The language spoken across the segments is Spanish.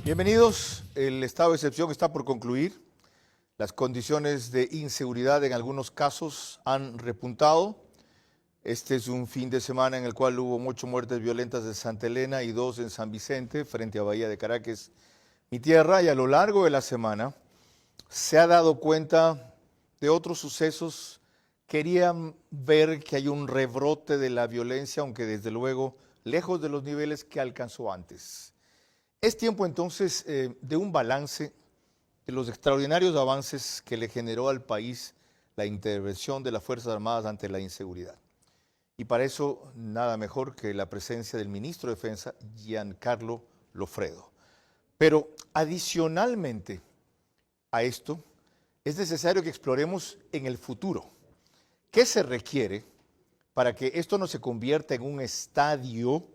Bienvenidos. El estado de excepción está por concluir. Las condiciones de inseguridad en algunos casos han repuntado. Este es un fin de semana en el cual hubo 8 muertes violentas en Santa Elena y 2 en San Vicente, frente a Bahía de Caracas, mi tierra, y a lo largo de la semana se ha dado cuenta de otros sucesos. Querían ver que hay un rebrote de la violencia, aunque desde luego lejos de los niveles que alcanzó antes. Es tiempo entonces de un balance de los extraordinarios avances que le generó al país la intervención de las Fuerzas Armadas ante la inseguridad. Y para eso nada mejor que la presencia del ministro de Defensa, Giancarlo Loffredo. Pero adicionalmente a esto, es necesario que exploremos en el futuro qué se requiere para que esto no se convierta en un estadio,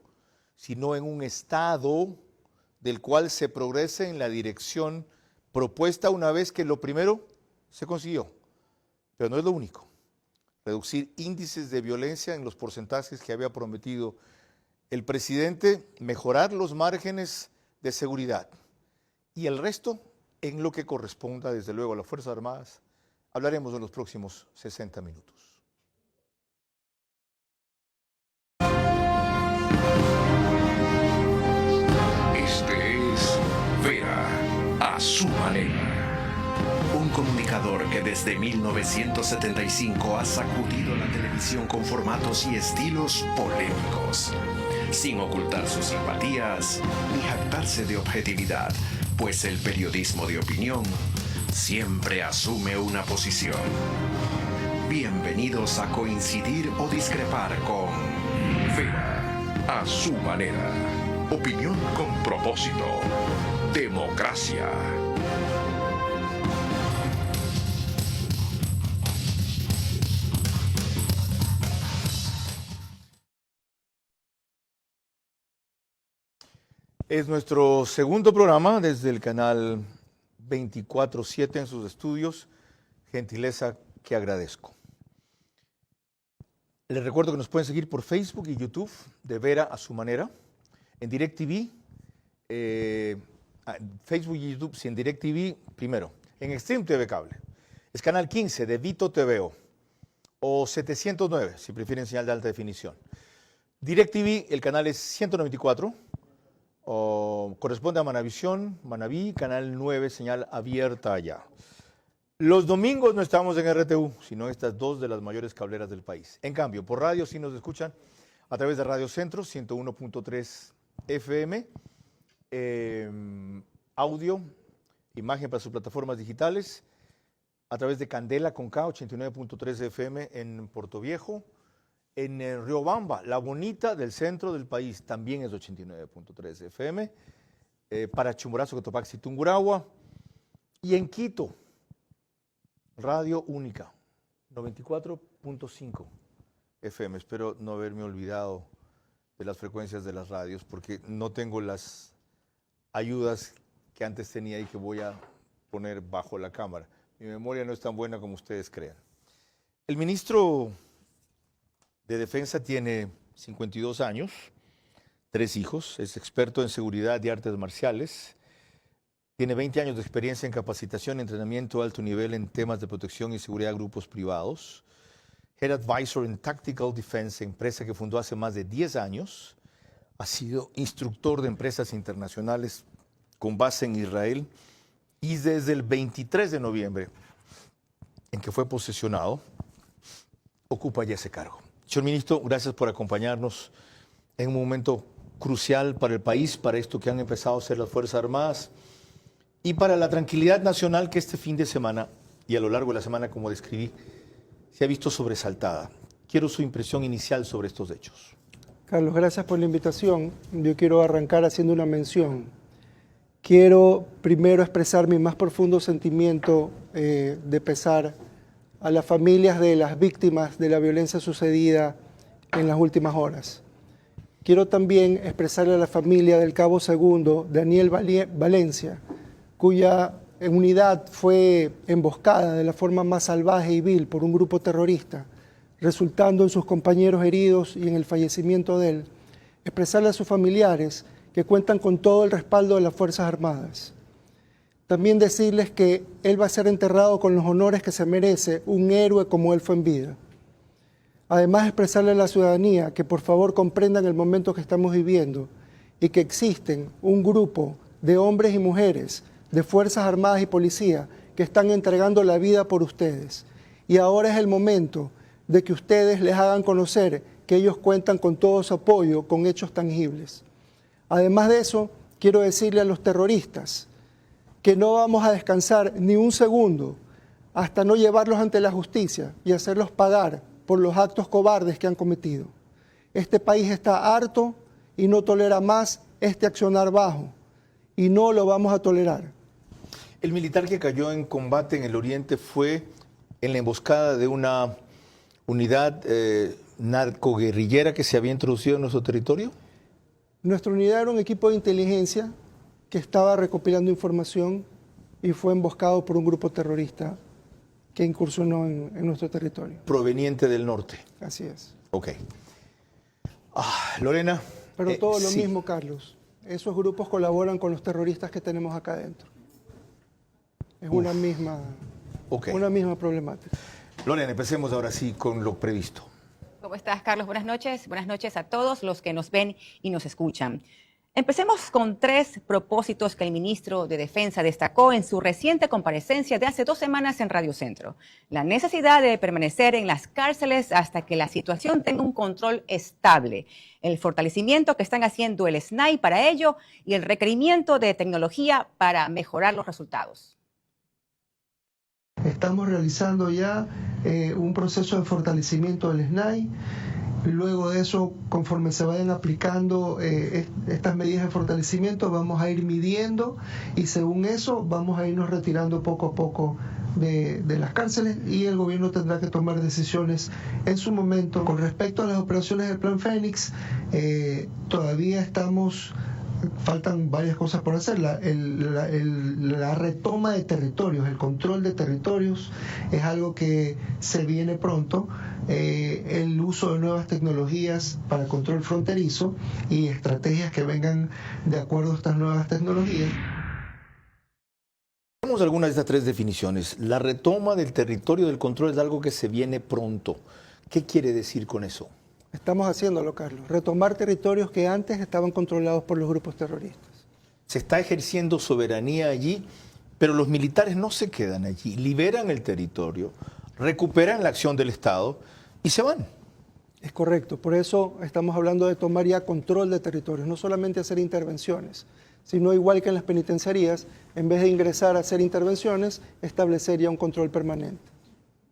sino en un estado del cual se progrese en la dirección propuesta una vez que lo primero se consiguió. Pero no es lo único. Reducir índices de violencia en los porcentajes que había prometido el presidente, mejorar los márgenes de seguridad y el resto en lo que corresponda desde luego a las Fuerzas Armadas. Hablaremos en los próximos 60 minutos. Este es Vera a su manera. Un comunicador que desde 1975 ha sacudido la televisión con formatos y estilos polémicos, sin ocultar sus simpatías ni jactarse de objetividad, pues el periodismo de opinión siempre asume una posición. Bienvenidos a coincidir o discrepar con Vera a su manera. Opinión con propósito. Democracia. Es nuestro segundo programa desde el canal 24/7 en sus estudios, gentileza que agradezco. Les recuerdo que nos pueden seguir por Facebook y YouTube de Vera a su manera, en DirecTV, Facebook y YouTube, sí, en DirecTV primero, en Extreme TV Cable, es canal 15 de Vito TVO o 709 si prefieren señal de alta definición. DirecTV, el canal es 194. Corresponde a Manavisión, Manaví, canal 9, señal abierta allá. Los domingos no estamos en RTU, sino en estas dos de las mayores cableras del país. En cambio, por radio sí nos escuchan a través de Radio Centro, 101.3 FM, audio, imagen para sus plataformas digitales, a través de Candela con K, 89.3 FM en Puerto Viejo. En Riobamba, la bonita del centro del país, también es 89.3 FM. Para Chimborazo, Cotopaxi, Tungurahua. Y en Quito, Radio Única, 94.5 FM. Espero no haberme olvidado de las frecuencias de las radios, porque no tengo las ayudas que antes tenía y que voy a poner bajo la cámara. Mi memoria no es tan buena como ustedes crean. El ministro de Defensa tiene 52 años, 3 hijos, es experto en seguridad y artes marciales, tiene 20 años de experiencia en capacitación y entrenamiento de alto nivel en temas de protección y seguridad de grupos privados, Head Advisor en Tactical Defense, empresa que fundó hace más de 10 años, ha sido instructor de empresas internacionales con base en Israel y desde el 23 de noviembre, en que fue posesionado, ocupa ya ese cargo. Señor ministro, gracias por acompañarnos en un momento crucial para el país, para esto que han empezado a hacer las Fuerzas Armadas y para la tranquilidad nacional que este fin de semana y a lo largo de la semana, como describí, se ha visto sobresaltada. Quiero su impresión inicial sobre estos hechos. Carlos, gracias por la invitación. Yo quiero arrancar haciendo una mención. Quiero primero expresar mi más profundo sentimiento de pesar a las familias de las víctimas de la violencia sucedida en las últimas horas. Quiero también expresarle a la familia del cabo segundo, Daniel Valencia, cuya unidad fue emboscada de la forma más salvaje y vil por un grupo terrorista, resultando en sus compañeros heridos y en el fallecimiento de él. Expresarle a sus familiares que que cuentan con todo el respaldo de las Fuerzas Armadas. También decirles que él va a ser enterrado con los honores que se merece un héroe como él fue en vida. Además, expresarle a la ciudadanía que por favor comprendan el momento que estamos viviendo y que existen un grupo de hombres y mujeres de Fuerzas Armadas y Policía que están entregando la vida por ustedes. Y ahora es el momento de que ustedes les hagan conocer que ellos cuentan con todo su apoyo, con hechos tangibles. Además de eso, quiero decirle a los terroristas que no vamos a descansar ni un segundo hasta no llevarlos ante la justicia y hacerlos pagar por los actos cobardes que han cometido. Este país está harto y no tolera más este accionar bajo, y no lo vamos a tolerar. El militar que cayó en combate en el Oriente fue en la emboscada de una unidad narcoguerrillera que se había introducido en nuestro territorio. Nuestra unidad era un equipo de inteligencia que estaba recopilando información y fue emboscado por un grupo terrorista que incursionó en nuestro territorio. Proveniente del norte. Así es. Ok. Lorena. Pero todo lo sí. mismo, Carlos. Esos grupos colaboran con los terroristas que tenemos acá adentro. Es una misma problemática. Lorena, empecemos ahora sí con lo previsto. ¿Cómo estás, Carlos? Buenas noches a todos los que nos ven y nos escuchan. Empecemos con 3 propósitos que el ministro de Defensa destacó en su reciente comparecencia de hace 2 semanas en Radio Centro. La necesidad de permanecer en las cárceles hasta que la situación tenga un control estable, el fortalecimiento que están haciendo el SNAI para ello y el requerimiento de tecnología para mejorar los resultados. Estamos realizando ya un proceso de fortalecimiento del SNAI. Luego de eso, conforme se vayan aplicando estas medidas de fortalecimiento, vamos a ir midiendo y según eso vamos a irnos retirando poco a poco de las cárceles y el gobierno tendrá que tomar decisiones en su momento. Con respecto a las operaciones del Plan Fénix, todavía faltan varias cosas por hacer. La retoma de territorios, el control de territorios es algo que se viene pronto. El uso de nuevas tecnologías para control fronterizo y estrategias que vengan de acuerdo a estas nuevas tecnologías. Tenemos algunas de estas 3 definiciones. La retoma del territorio del control es algo que se viene pronto. ¿Qué quiere decir con eso? Estamos haciéndolo, Carlos. Retomar territorios que antes estaban controlados por los grupos terroristas. Se está ejerciendo soberanía allí, pero los militares no se quedan allí. Liberan el territorio, recuperan la acción del Estado y se van. Es correcto. Por eso estamos hablando de tomar ya control de territorios, no solamente hacer intervenciones, sino igual que en las penitenciarías, en vez de ingresar a hacer intervenciones, establecer ya un control permanente.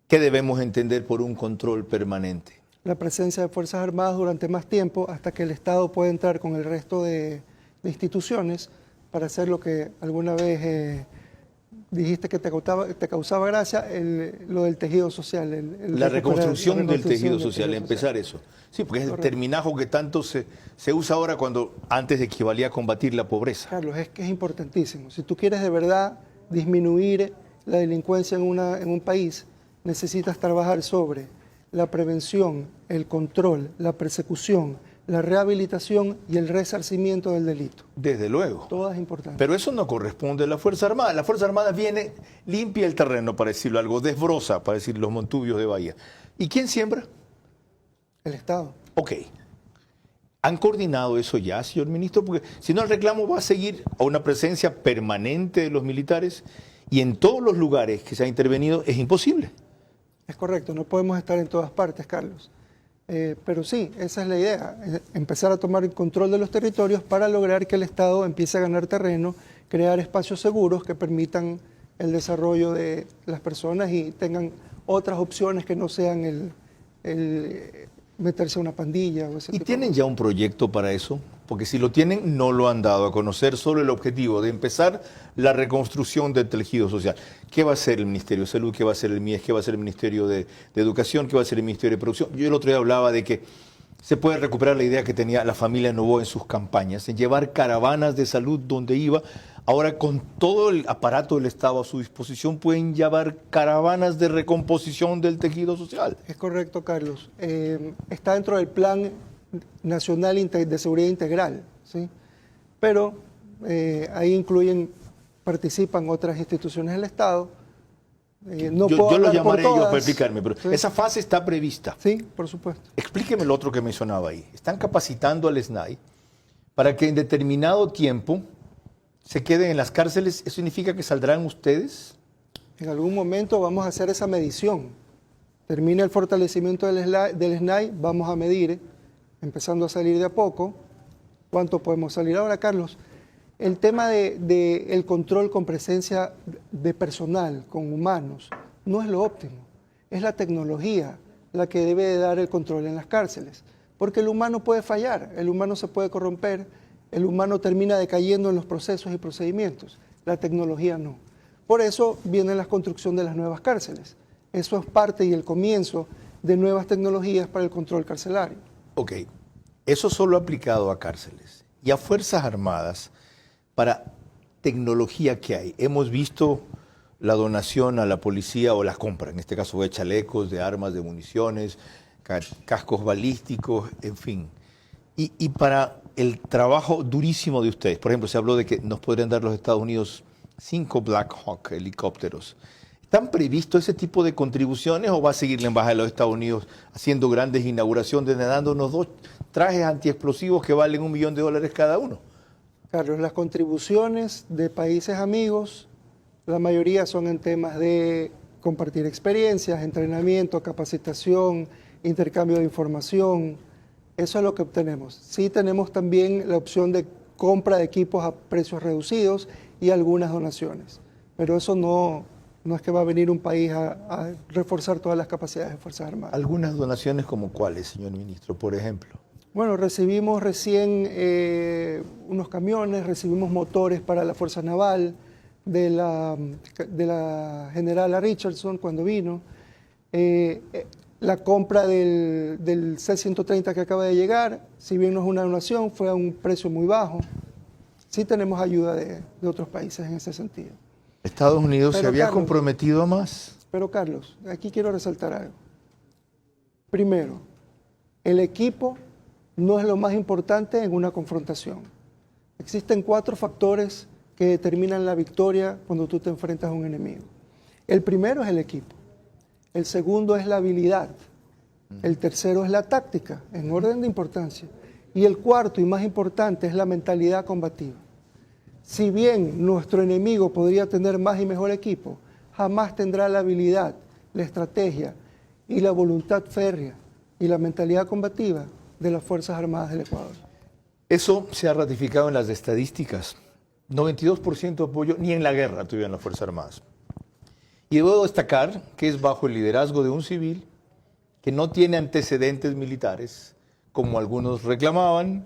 ¿Qué debemos entender por un control permanente? La presencia de Fuerzas Armadas durante más tiempo hasta que el Estado pueda entrar con el resto de instituciones para hacer lo que alguna vez dijiste que te causaba gracia, lo del tejido social. La reconstrucción del tejido social, empezar eso. Sí, porque es el terminajo que tanto se usa ahora cuando antes equivalía a combatir la pobreza. Carlos, es que es importantísimo. Si tú quieres de verdad disminuir la delincuencia en un país, necesitas trabajar sobre la prevención, el control, la persecución, la rehabilitación y el resarcimiento del delito. Desde luego. Todas importantes. Pero eso no corresponde a la Fuerza Armada. La Fuerza Armada viene, limpia el terreno, para decirlo algo, desbroza, para decir los montubios de Bahía. ¿Y quién siembra? El Estado. Ok. ¿Han coordinado eso ya, señor ministro? Porque si no, el reclamo va a seguir a una presencia permanente de los militares y en todos los lugares que se ha intervenido es imposible. Es correcto, no podemos estar en todas partes, Carlos. Pero sí, esa es la idea, empezar a tomar el control de los territorios para lograr que el Estado empiece a ganar terreno, crear espacios seguros que permitan el desarrollo de las personas y tengan otras opciones que no sean el meterse a una pandilla. O ese ¿Y tipo tienen ya un proyecto para eso? Porque si lo tienen, no lo han dado a conocer, solo el objetivo de empezar la reconstrucción del tejido social. ¿Qué va a hacer el Ministerio de Salud? ¿Qué va a hacer el MIES? ¿Qué va a hacer el Ministerio de Educación? ¿Qué va a hacer el Ministerio de Producción? Yo el otro día hablaba de que se puede recuperar la idea que tenía la familia Novoa en sus campañas, en llevar caravanas de salud donde iba. Ahora, con todo el aparato del Estado a su disposición, pueden llevar caravanas de recomposición del tejido social. Es correcto, Carlos. Está dentro del Plan Nacional de Seguridad Integral, ¿sí? pero ahí participan otras instituciones del Estado. No puedo yo lo hablar por llamaré yo para todas. explicarme, pero Sí. esa fase está prevista. Sí, por supuesto. Explíqueme lo otro que mencionaba ahí. Están capacitando al SNAI para que en determinado tiempo se queden en las cárceles. ¿Eso significa que saldrán ustedes? En algún momento vamos a hacer esa medición. Termina el fortalecimiento del SNAI, vamos a medir, empezando a salir de a poco, cuánto podemos salir. Ahora, Carlos, el tema del control con presencia de personal, con humanos, no es lo óptimo. Es la tecnología la que debe de dar el control en las cárceles. Porque el humano puede fallar, el humano se puede corromper, el humano termina decayendo en los procesos y procedimientos. La tecnología no. Por eso viene la construcción de las nuevas cárceles. Eso es parte y el comienzo de nuevas tecnologías para el control carcelario. Ok, eso solo aplicado a cárceles y a Fuerzas Armadas para tecnología que hay. Hemos visto la donación a la policía o la compra, en este caso de chalecos, de armas, de municiones, cascos balísticos, en fin. Y para el trabajo durísimo de ustedes, por ejemplo, se habló de que nos podrían dar los Estados Unidos 5 Black Hawk helicópteros. ¿Están previstos ese tipo de contribuciones o va a seguir la Embajada de los Estados Unidos haciendo grandes inauguraciones, dándonos 2 trajes antiexplosivos que valen $1 millón cada uno? Carlos, las contribuciones de países amigos, la mayoría son en temas de compartir experiencias, entrenamiento, capacitación, intercambio de información. Eso es lo que obtenemos. Sí tenemos también la opción de compra de equipos a precios reducidos y algunas donaciones. Pero eso no es que va a venir un país a reforzar todas las capacidades de Fuerzas Armadas. ¿Algunas donaciones como cuáles, señor ministro, por ejemplo? Bueno, recibimos recién unos camiones, recibimos motores para la Fuerza Naval de la generala Richardson cuando vino. La compra del C-130 que acaba de llegar, si bien no es una donación, fue a un precio muy bajo. Sí tenemos ayuda de otros países en ese sentido. Estados Unidos Pero, se había Carlos, comprometido a más. Pero Carlos, aquí quiero resaltar algo. Primero, el equipo no es lo más importante en una confrontación. Existen 4 factores que determinan la victoria cuando tú te enfrentas a un enemigo. El primero es el equipo. El segundo es la habilidad. El tercero es la táctica, en orden de importancia. Y el cuarto y más importante es la mentalidad combativa. Si bien nuestro enemigo podría tener más y mejor equipo, jamás tendrá la habilidad, la estrategia y la voluntad férrea y la mentalidad combativa de las Fuerzas Armadas del Ecuador. Eso se ha ratificado en las estadísticas. 92% de apoyo, ni en la guerra tuvieron las Fuerzas Armadas. Y debo destacar que es bajo el liderazgo de un civil que no tiene antecedentes militares, como algunos reclamaban,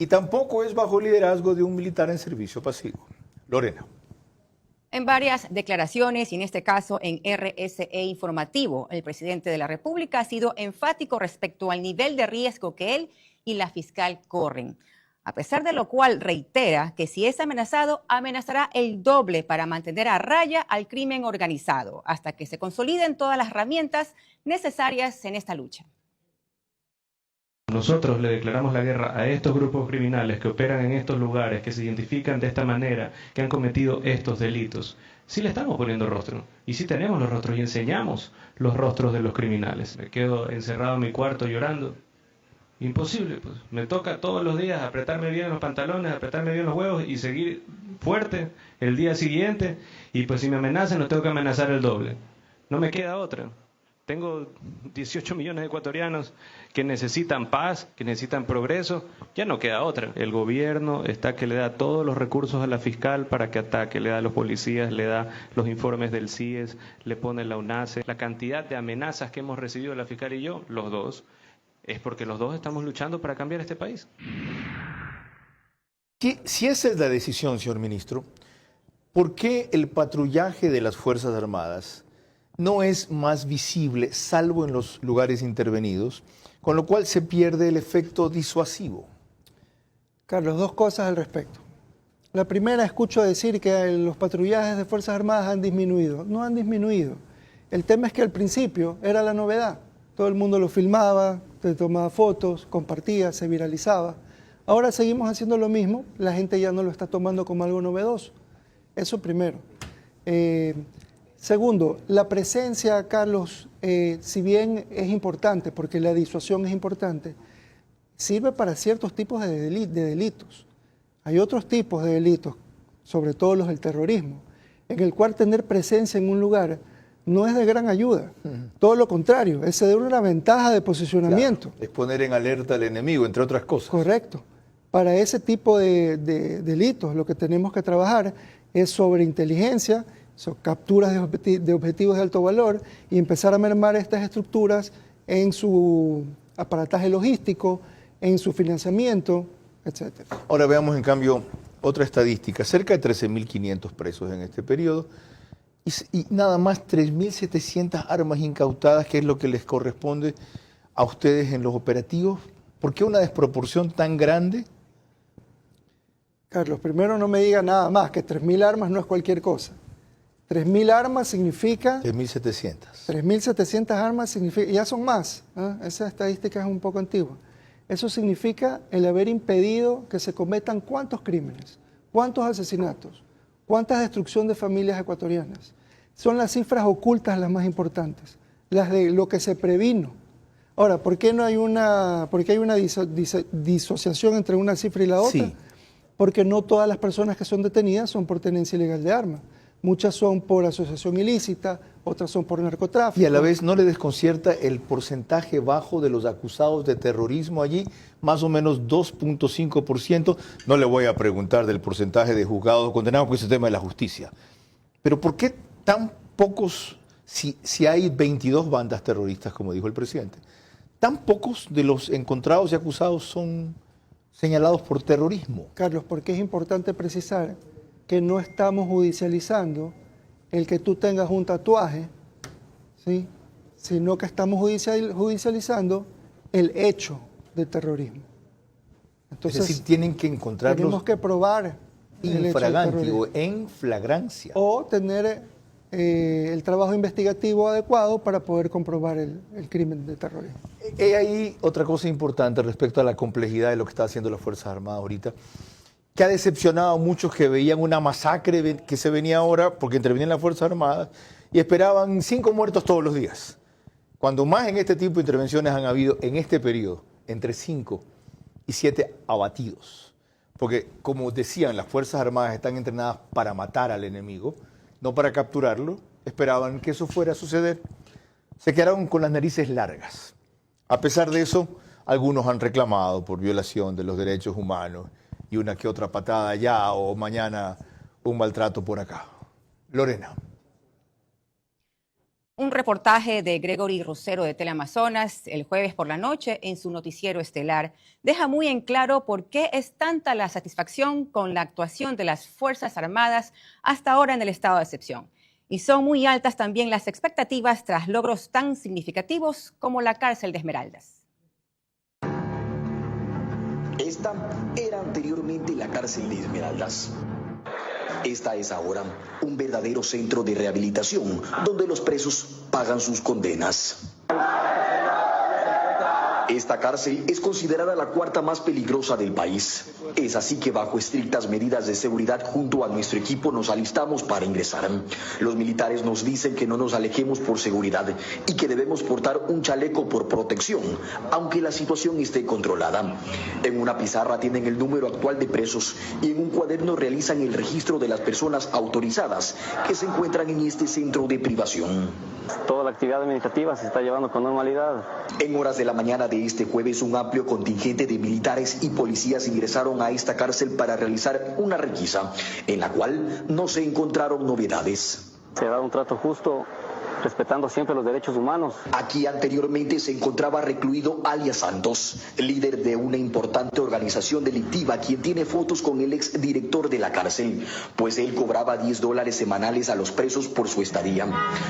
y tampoco es bajo el liderazgo de un militar en servicio pasivo. Lorena. En varias declaraciones y en este caso en RSE Informativo, el presidente de la República ha sido enfático respecto al nivel de riesgo que él y la fiscal corren. A pesar de lo cual reitera que si es amenazado, amenazará el doble para mantener a raya al crimen organizado, hasta que se consoliden todas las herramientas necesarias en esta lucha. Nosotros le declaramos la guerra a estos grupos criminales que operan en estos lugares, que se identifican de esta manera, que han cometido estos delitos. Sí le estamos poniendo rostro, y sí tenemos los rostros, y enseñamos los rostros de los criminales. Me quedo encerrado en mi cuarto llorando. Imposible, pues. Me toca todos los días apretarme bien los pantalones, apretarme bien los huevos y seguir fuerte el día siguiente. Y pues si me amenazan, los tengo que amenazar el doble. No me queda otra. Tengo 18 millones de ecuatorianos que necesitan paz, que necesitan progreso. Ya no queda otra. El gobierno está que le da todos los recursos a la fiscal para que ataque. Le da a los policías, le da los informes del CIES, le pone la UNACE. La cantidad de amenazas que hemos recibido la fiscal y yo, los dos, es porque los dos estamos luchando para cambiar este país. Si esa es la decisión, señor ministro, ¿por qué el patrullaje de las Fuerzas Armadas no es más visible, salvo en los lugares intervenidos, con lo cual se pierde el efecto disuasivo? Carlos, 2 cosas al respecto. La primera, escucho decir que los patrullajes de Fuerzas Armadas han disminuido. No han disminuido. El tema es que al principio era la novedad. Todo el mundo lo filmaba, te tomaba fotos, compartía, se viralizaba. Ahora seguimos haciendo lo mismo, la gente ya no lo está tomando como algo novedoso. Eso primero. Segundo, la presencia, Carlos, si bien es importante, porque la disuasión es importante, sirve para ciertos tipos de delitos. Hay otros tipos de delitos, sobre todo los del terrorismo, en el cual tener presencia en un lugar no es de gran ayuda. Todo lo contrario, es de una ventaja de posicionamiento. Claro, es poner en alerta al enemigo, entre otras cosas. Correcto. Para ese tipo de delitos lo que tenemos que trabajar es sobre inteligencia, capturas de objetivos de alto valor y empezar a mermar estas estructuras en su aparataje logístico, en su financiamiento, etc. Ahora veamos en cambio otra estadística, cerca de 13.500 presos en este periodo y nada más 3.700 armas incautadas, que es lo que les corresponde a ustedes en los operativos. ¿Por qué una desproporción tan grande? Carlos, primero no me diga nada más, que 3.000 armas no es cualquier cosa. 3.000 armas significa... 3.700. 3.700 armas significa... Ya son más, ¿eh? Esa estadística es un poco antigua. Eso significa el haber impedido que se cometan cuántos crímenes, cuántos asesinatos, cuánta destrucción de familias ecuatorianas. Son las cifras ocultas las más importantes, las de lo que se previno. Ahora, ¿por qué hay una disociación entre una cifra y la otra? Sí. Porque no todas las personas que son detenidas son por tenencia ilegal de armas. Muchas son por asociación ilícita, otras son por narcotráfico. Y a la vez, ¿no le desconcierta el porcentaje bajo de los acusados de terrorismo allí? Más o menos 2.5%. No le voy a preguntar del porcentaje de juzgados condenados, porque ese tema de la justicia. Pero ¿por qué tan pocos, si hay 22 bandas terroristas, como dijo el presidente, tan pocos de los encontrados y acusados son señalados por terrorismo? Carlos, porque es importante precisar que no estamos judicializando el que tú tengas un tatuaje, ¿sí? Sino que estamos judicializando el hecho de terrorismo. Entonces, es decir, tienen que encontrarlos. Tenemos que probar infraganti o en flagrancia. O tener el trabajo investigativo adecuado para poder comprobar el crimen de terrorismo. Hay ahí otra cosa importante respecto a la complejidad de lo que está haciendo las Fuerzas Armadas ahorita, que ha decepcionado a muchos que veían una masacre que se venía ahora porque intervenían las Fuerzas Armadas y esperaban 5 muertos todos los días. Cuando más en este tipo de intervenciones han habido en este periodo entre 5 y 7 abatidos. Porque, como decían, las Fuerzas Armadas están entrenadas para matar al enemigo, no para capturarlo. Esperaban que eso fuera a suceder. Se quedaron con las narices largas. A pesar de eso, algunos han reclamado por violación de los derechos humanos y una que otra patada allá o mañana un maltrato por acá. Lorena. Un reportaje de Gregory Rosero de Teleamazonas el jueves por la noche en su noticiero estelar deja muy en claro por qué es tanta la satisfacción con la actuación de las Fuerzas Armadas hasta ahora en el estado de excepción. Y son muy altas también las expectativas tras logros tan significativos como la cárcel de Esmeraldas. Esta era anteriormente la cárcel de Esmeraldas. Esta es ahora un verdadero centro de rehabilitación donde los presos pagan sus condenas. Esta cárcel es considerada la cuarta más peligrosa del país. Es así que bajo estrictas medidas de seguridad junto a nuestro equipo nos alistamos para ingresar. Los militares nos dicen que no nos alejemos por seguridad y que debemos portar un chaleco por protección, aunque la situación esté controlada. En una pizarra tienen el número actual de presos y en un cuaderno realizan el registro de las personas autorizadas que se encuentran en este centro de privación. Toda la actividad administrativa se está llevando con normalidad. En horas de la mañana de este jueves, un amplio contingente de militares y policías ingresaron a esta cárcel para realizar una requisa, en la cual no se encontraron novedades. Se da un trato justo, respetando siempre los derechos humanos. Aquí anteriormente se encontraba recluido alias Santos, líder de una importante organización delictiva, quien tiene fotos con el exdirector de la cárcel, pues él cobraba $10 semanales a los presos por su estadía,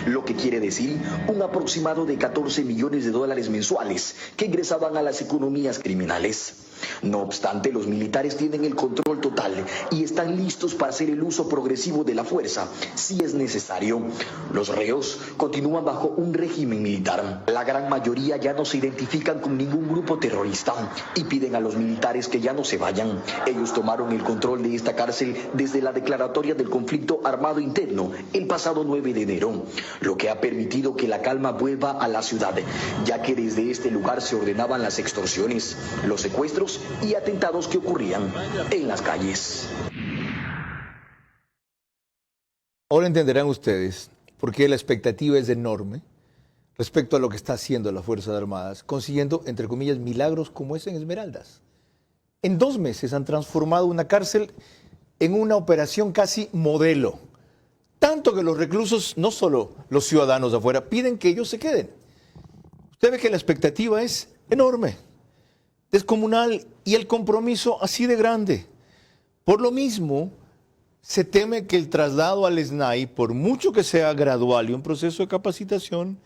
lo que quiere decir un aproximado de $14 millones mensuales que ingresaban a las economías criminales. No obstante, los militares tienen el control total y están listos para hacer el uso progresivo de la fuerza si es necesario. Los reos continúan bajo un régimen militar. La gran mayoría ya no se identifican con ningún grupo terrorista y piden a los militares que ya no se vayan. Ellos tomaron el control de esta cárcel desde la declaratoria del conflicto armado interno el pasado 9 de enero, lo que ha permitido que la calma vuelva a la ciudad, ya que desde este lugar se ordenaban las extorsiones, los secuestros y atentados que ocurrían en las calles. Ahora entenderán ustedes por qué la expectativa es enorme respecto a lo que está haciendo las Fuerzas Armadas, consiguiendo, entre comillas, milagros como ese en Esmeraldas. En 2 meses han transformado una cárcel en una operación casi modelo, tanto que los reclusos, no solo los ciudadanos de afuera, piden que ellos se queden. Usted ve que la expectativa es enorme, descomunal, y el compromiso así de grande. Por lo mismo, se teme que el traslado al SNAI, por mucho que sea gradual y un proceso de capacitación,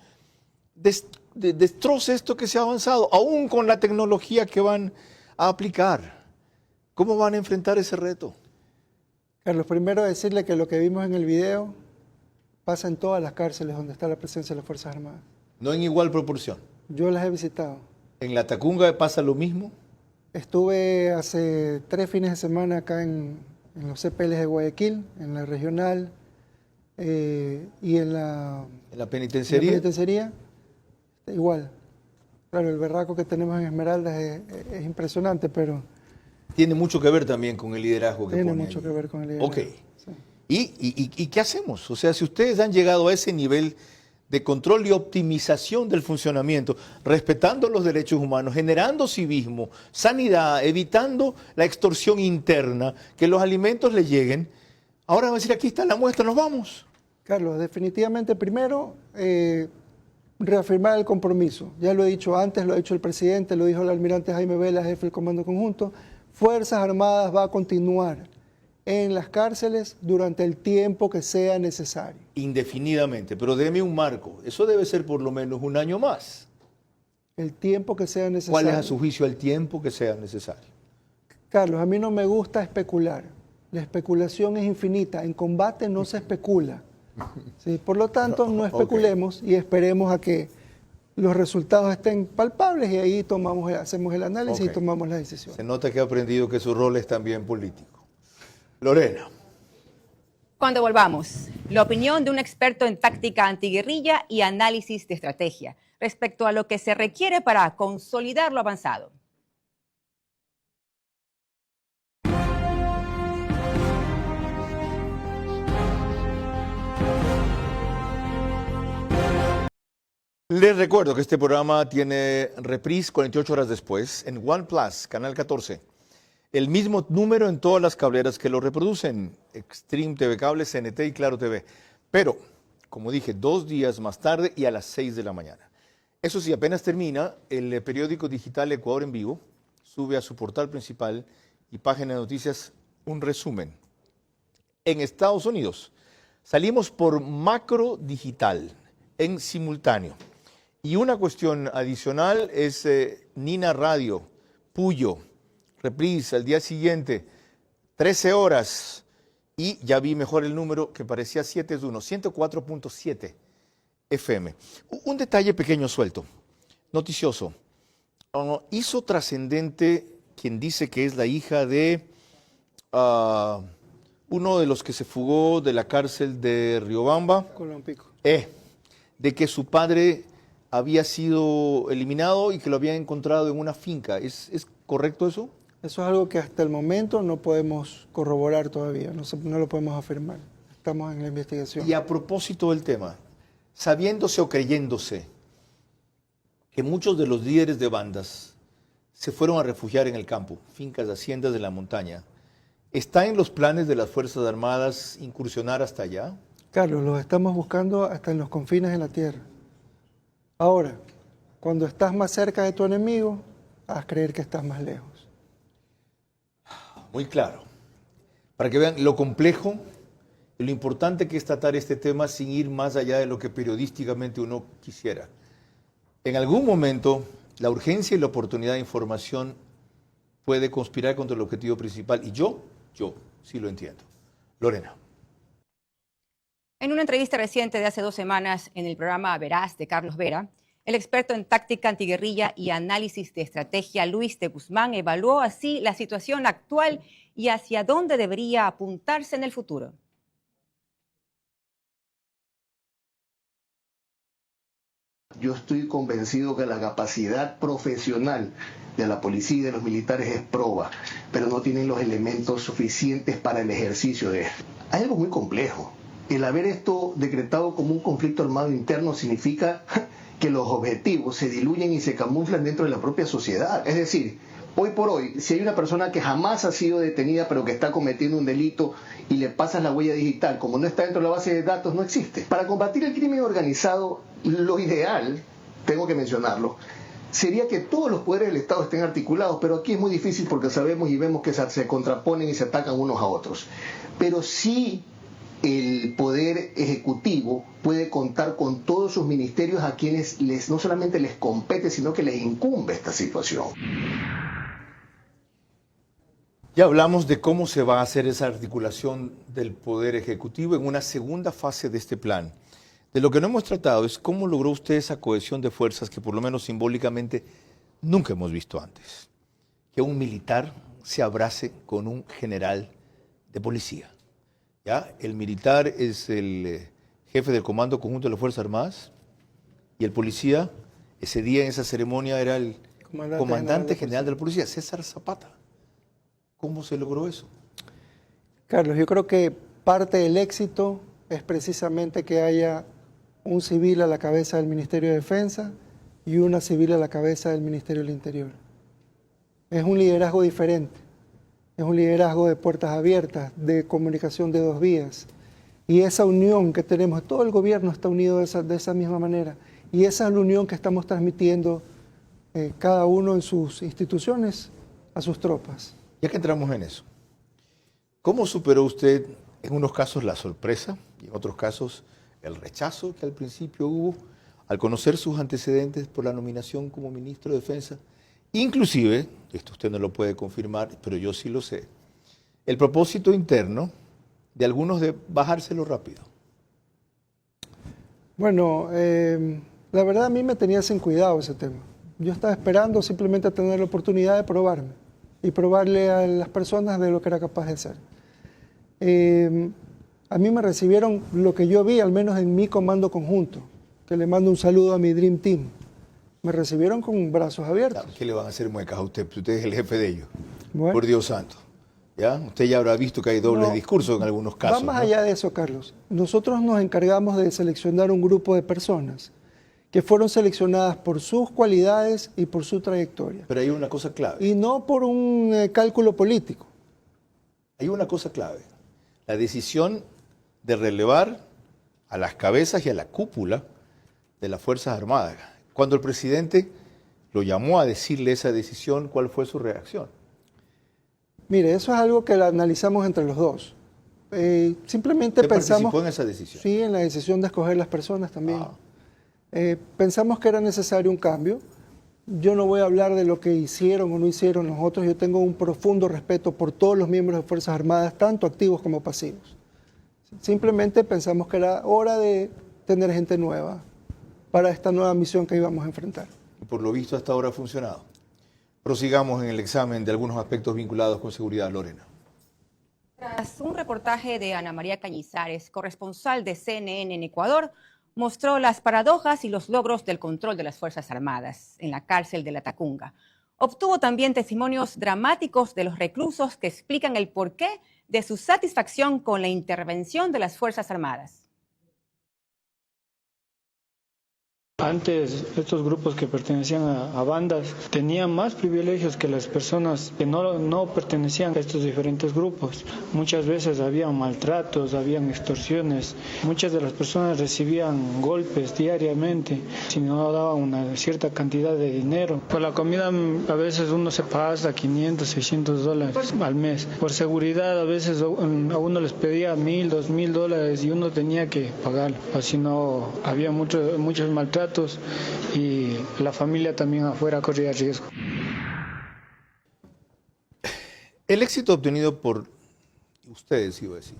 destroce esto que se ha avanzado, aún con la tecnología que van a aplicar. ¿Cómo van a enfrentar ese reto? Carlos, primero decirle que lo que vimos en el video pasa en todas las cárceles donde está la presencia de las Fuerzas Armadas. No en igual proporción. Yo las he visitado. ¿En la Tacunga pasa lo mismo? Estuve hace 3 fines de semana acá en los CPLs de Guayaquil, en la regional y en la penitenciaría. Igual. Claro, el berraco que tenemos en Esmeraldas es impresionante, pero... Tiene mucho que ver también con el liderazgo que tiene pone mucho ahí. que ver con el liderazgo. Ok. Sí. ¿Y qué hacemos? O sea, si ustedes han llegado a ese nivel de control y optimización del funcionamiento, respetando los derechos humanos, generando civismo, sanidad, evitando la extorsión interna, que los alimentos le lleguen, ahora van a decir, aquí está la muestra, nos vamos. Carlos, definitivamente primero reafirmar el compromiso. Ya lo he dicho antes, lo ha dicho el presidente, lo dijo el almirante Jaime Vela, jefe del Comando Conjunto. Fuerzas Armadas va a continuar en las cárceles durante el tiempo que sea necesario. Indefinidamente, pero déme un marco. Eso debe ser por lo menos 1 año más. El tiempo que sea necesario. ¿Cuál es a su juicio el tiempo que sea necesario? Carlos, a mí no me gusta especular. La especulación es infinita. En combate no se especula. ¿Sí? Por lo tanto, no especulemos y esperemos a que los resultados estén palpables y ahí hacemos el análisis y tomamos la decisión. Se nota que ha aprendido que su rol es también político. Lorena. Cuando volvamos, la opinión de un experto en táctica antiguerrilla y análisis de estrategia respecto a lo que se requiere para consolidar lo avanzado. Les recuerdo que este programa tiene reprise 48 horas después en OnePlus, Canal 14. El mismo número en todas las cableras que lo reproducen, Extreme TV Cable, CNT y Claro TV. Pero, como dije, 2 días más tarde y a las 6 de la mañana. Eso sí, apenas termina, el periódico digital Ecuador en Vivo sube a su portal principal y página de noticias un resumen. En Estados Unidos salimos por macro digital, en simultáneo. Y una cuestión adicional es Nina Radio, Puyo, reprise al día siguiente, 13 horas. Y ya vi mejor el número que parecía 7 es 1, 104.7 FM. Un detalle pequeño suelto, noticioso. Hizo trascendente quien dice que es la hija de uno de los que se fugó de la cárcel de Riobamba. Colompico. De que su padre había sido eliminado y que lo habían encontrado en una finca. ¿Es correcto eso? Eso es algo que hasta el momento no podemos corroborar todavía, no lo podemos afirmar. Estamos en la investigación. Y a propósito del tema, sabiéndose o creyéndose que muchos de los líderes de bandas se fueron a refugiar en el campo, fincas, haciendas de la montaña, ¿está en los planes de las Fuerzas Armadas incursionar hasta allá? Carlos, los estamos buscando hasta en los confines de la tierra. Ahora, cuando estás más cerca de tu enemigo, haz creer que estás más lejos. Muy claro. Para que vean lo complejo y lo importante que es tratar este tema sin ir más allá de lo que periodísticamente uno quisiera. En algún momento, la urgencia y la oportunidad de información puede conspirar contra el objetivo principal. Y yo sí lo entiendo. Lorena. En una entrevista reciente de hace 2 semanas en el programa Verás de Carlos Vera, el experto en táctica antiguerrilla y análisis de estrategia Luis de Guzmán evaluó así la situación actual y hacia dónde debería apuntarse en el futuro. Yo estoy convencido que la capacidad profesional de la policía y de los militares es proba, pero no tienen los elementos suficientes para el ejercicio de esto. Hay algo muy complejo. El haber esto decretado como un conflicto armado interno significa que los objetivos se diluyen y se camuflan dentro de la propia sociedad. Es decir, hoy por hoy, si hay una persona que jamás ha sido detenida pero que está cometiendo un delito y le pasas la huella digital, como no está dentro de la base de datos, no existe. Para combatir el crimen organizado, lo ideal, tengo que mencionarlo, sería que todos los poderes del Estado estén articulados, pero aquí es muy difícil porque sabemos y vemos que se contraponen y se atacan unos a otros. Pero sí, el Poder Ejecutivo puede contar con todos sus ministerios a quienes no solamente les compete, sino que les incumbe esta situación. Ya hablamos de cómo se va a hacer esa articulación del Poder Ejecutivo en una segunda fase de este plan. De lo que no hemos tratado es cómo logró usted esa cohesión de fuerzas que por lo menos simbólicamente nunca hemos visto antes. Que un militar se abrace con un general de policía. ¿Ya? El militar es el jefe del Comando Conjunto de las Fuerzas Armadas y el policía, ese día en esa ceremonia, era el comandante general de la policía, César Zapata. ¿Cómo se logró eso? Carlos, yo creo que parte del éxito es precisamente que haya un civil a la cabeza del Ministerio de Defensa y una civil a la cabeza del Ministerio del Interior. Es un liderazgo diferente. Es un liderazgo de puertas abiertas, de comunicación de 2 vías. Y esa unión que tenemos, todo el gobierno está unido de esa misma manera. Y esa es la unión que estamos transmitiendo cada uno en sus instituciones a sus tropas. Ya que entramos en eso, ¿cómo superó usted en unos casos la sorpresa y en otros casos el rechazo que al principio hubo al conocer sus antecedentes por la nominación como ministro de Defensa? Inclusive, esto usted no lo puede confirmar, pero yo sí lo sé, el propósito interno de algunos de bajárselo rápido. Bueno, la verdad a mí me tenía sin cuidado ese tema. Yo estaba esperando simplemente tener la oportunidad de probarme y probarle a las personas de lo que era capaz de ser. A mí me recibieron lo que yo vi, al menos en mi comando conjunto, que le mando un saludo a mi Dream Team. Me recibieron con brazos abiertos. ¿Qué le van a hacer muecas a usted? Usted es el jefe de ellos. Bueno. Por Dios santo. ¿Ya? Usted ya habrá visto que hay dobles discursos en algunos casos. Va más allá de eso, Carlos. Nosotros nos encargamos de seleccionar un grupo de personas que fueron seleccionadas por sus cualidades y por su trayectoria. Pero hay una cosa clave. Y no por un cálculo político. Hay una cosa clave. La decisión de relevar a las cabezas y a la cúpula de las Fuerzas Armadas. Cuando el presidente lo llamó a decirle esa decisión, ¿cuál fue su reacción? Mire, eso es algo que lo analizamos entre los dos. Simplemente ¿Usted pensamos... participó en esa decisión? Sí, en la decisión de escoger las personas también. Pensamos que era necesario un cambio. Yo no voy a hablar de lo que hicieron o no hicieron nosotros. Yo tengo un profundo respeto por todos los miembros de Fuerzas Armadas, tanto activos como pasivos. Simplemente pensamos que era hora de tener gente nueva para esta nueva misión que íbamos a enfrentar. Y por lo visto hasta ahora ha funcionado. Prosigamos en el examen de algunos aspectos vinculados con seguridad, Lorena. Tras un reportaje de Ana María Cañizares, corresponsal de CNN en Ecuador, mostró las paradojas y los logros del control de las Fuerzas Armadas en la cárcel de La Tacunga. Obtuvo también testimonios dramáticos de los reclusos que explican el porqué de su satisfacción con la intervención de las Fuerzas Armadas. Antes, estos grupos que pertenecían a bandas tenían más privilegios que las personas que no pertenecían a estos diferentes grupos. Muchas veces habían maltratos, habían extorsiones. Muchas de las personas recibían golpes diariamente si no daban una cierta cantidad de dinero. Por la comida a veces uno se pasa $500, $600 al mes. Por seguridad a veces a uno les pedía $1,000, $2,000 y uno tenía que pagar. O si no, había muchos maltratos. Y la familia también afuera corría riesgo. El éxito obtenido por ustedes, iba a decir,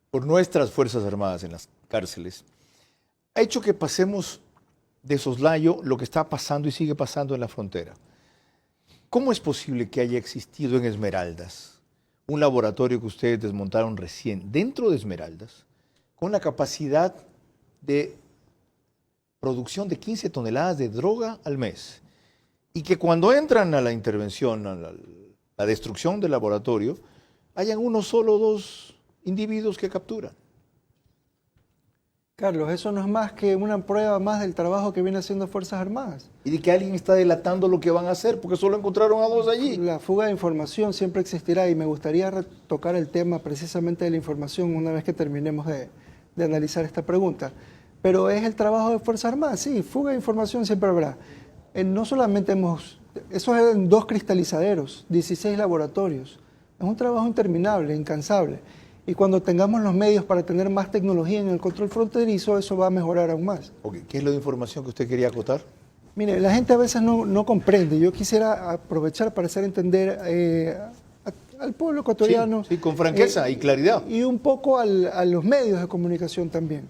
por nuestras Fuerzas Armadas en las cárceles, ha hecho que pasemos de soslayo lo que está pasando y sigue pasando en la frontera. ¿Cómo es posible que haya existido en Esmeraldas un laboratorio que ustedes desmontaron recién, dentro de Esmeraldas, con la capacidad de producción de 15 toneladas de droga al mes, y que cuando entran a la intervención, a la destrucción del laboratorio, hayan uno solo o dos individuos que capturan? Carlos, eso no es más que una prueba más del trabajo que viene haciendo Fuerzas Armadas. Y de que alguien está delatando lo que van a hacer, porque solo encontraron a dos allí. La fuga de información siempre existirá y me gustaría retocar el tema precisamente de la información una vez que terminemos de analizar esta pregunta. Pero es el trabajo de Fuerzas Armadas, sí, fuga de información siempre habrá. No solamente eso es en 2 cristalizaderos, 16 laboratorios. Es un trabajo interminable, incansable. Y cuando tengamos los medios para tener más tecnología en el control fronterizo, eso va a mejorar aún más. Okay. ¿Qué es la información que usted quería acotar? Mire, la gente a veces no comprende. Yo quisiera aprovechar para hacer entender al pueblo ecuatoriano. Sí, con franqueza y claridad. Y un poco a los medios de comunicación también.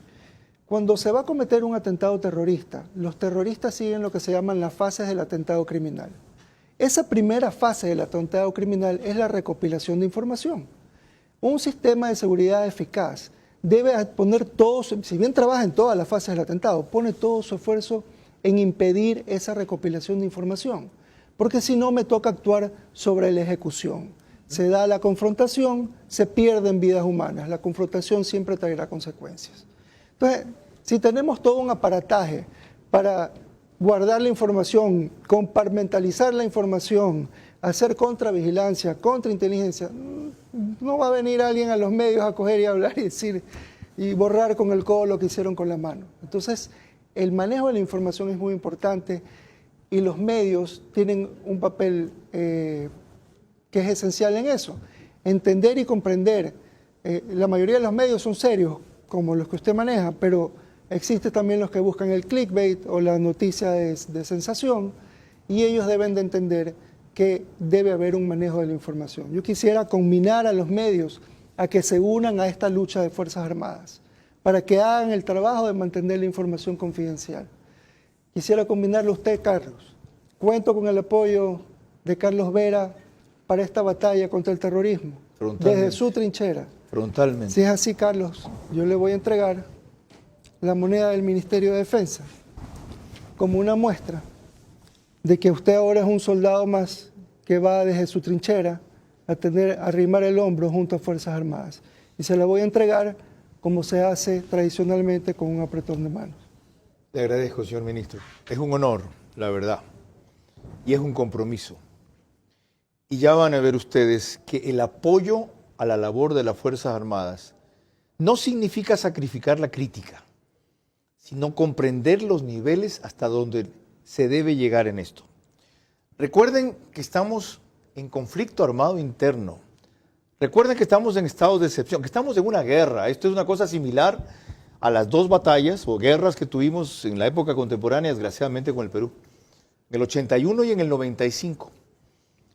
Cuando se va a cometer un atentado terrorista, los terroristas siguen lo que se llaman las fases del atentado criminal. Esa primera fase del atentado criminal es la recopilación de información. Un sistema de seguridad eficaz debe poner todo, si bien trabaja en todas las fases del atentado, pone todo su esfuerzo en impedir esa recopilación de información, porque si no me toca actuar sobre la ejecución. Se da la confrontación, se pierden vidas humanas, la confrontación siempre traerá consecuencias. Entonces, si tenemos todo un aparataje para guardar la información, compartimentalizar la información, hacer contravigilancia, contrainteligencia, no va a venir alguien a los medios a coger y hablar y decir y borrar con el codo lo que hicieron con la mano. Entonces, el manejo de la información es muy importante y los medios tienen un papel que es esencial en eso. Entender y comprender. La mayoría de los medios son serios, como los que usted maneja, pero existen también los que buscan el clickbait o la noticia de sensación, y ellos deben de entender que debe haber un manejo de la información. Yo quisiera combinar a los medios a que se unan a esta lucha de Fuerzas Armadas, para que hagan el trabajo de mantener la información confidencial. Quisiera combinarlo usted, Carlos. Cuento con el apoyo de Carlos Vera para esta batalla contra el terrorismo, desde su trinchera. Frontalmente. Si es así, Carlos, yo le voy a entregar la moneda del Ministerio de Defensa como una muestra de que usted ahora es un soldado más que va desde su trinchera a arrimar el hombro junto a Fuerzas Armadas. Y se la voy a entregar como se hace tradicionalmente con un apretón de manos. Le agradezco, señor ministro. Es un honor, la verdad, y es un compromiso. Y ya van a ver ustedes que el apoyo a la labor de las Fuerzas Armadas no significa sacrificar la crítica, sino comprender los niveles hasta donde se debe llegar en esto. Recuerden que estamos en conflicto armado interno. Recuerden que estamos en estados de excepción, que estamos en una guerra. Esto es una cosa similar a las 2 batallas o guerras que tuvimos en la época contemporánea, desgraciadamente, con el Perú, en el 81 y en el 95.